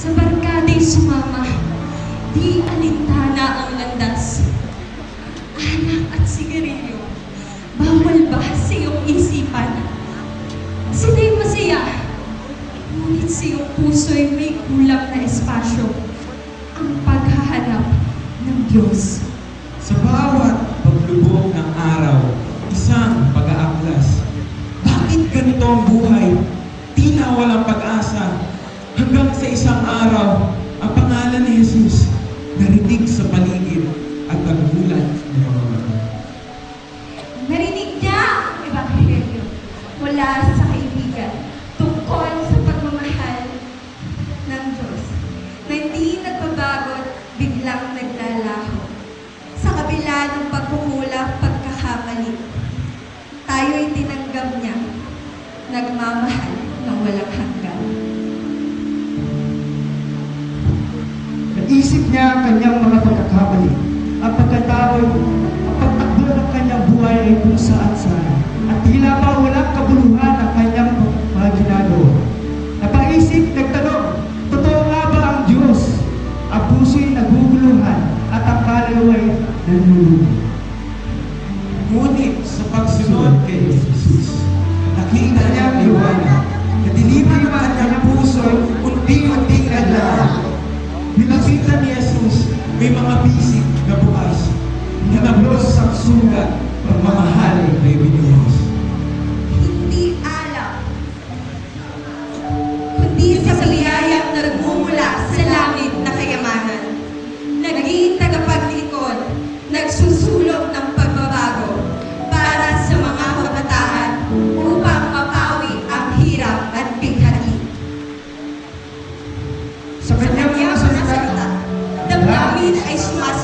Sa barkada'y sumama, di alintana ang landas. Alak at sigarilyo, bawal ba sa iyong isipan? Sila'y masaya, ngunit sa iyong puso'y may kulang na espasyo, ang paghahanap ng Diyos. Sa bawat paglubog ng araw, isang pag-aaklas. Bakit ganito ang buhay? Tila walang pag-asa. Hanggang sa isang araw, ang pangalan ni Jesus narinig sa paligid at nagmulat ng mga mata. Narinig niya ang Ebanghelyo mula sa kaibigan tungkol sa pagmamahal ng Diyos na hindi nagbabago at biglang naglalaho. Sa kabila ng pagkukulang, pagkakamali, tayo'y tinanggap niya, nagmamahal ng walang hanggan. Naisip niya ang kanyang mga pagkakamali. Ang pagtakbo ng kanyang buhay ay kung saan-saan. At tila pa walang kabuluhan ang kanyang mga ginagawa. Napaisip, nagtanong, totoo nga ba ang Diyos? Ang puso'y naguguluhan at ang kaluluwa'y nalulungkot. Ngunit sa pagsunod kay Jesus, nakita niya ang liwanag. Nadiliman ang kanyang puso, unti-unting naglaho. Nilapitan ni Jesus, may mga bisig na bukas, na nablos ang sugat, pagmamahal ay binuhos. Hindi alam, kundi sa biyayang nagmumula sa langit na kayamanan. Naging tagapaglikod, nagsusulong ng pagbabago para sa mga kabataan upang mapawi ang hirap at bighati. Sa kanyang mga salita, damdamin ay sumasalamat.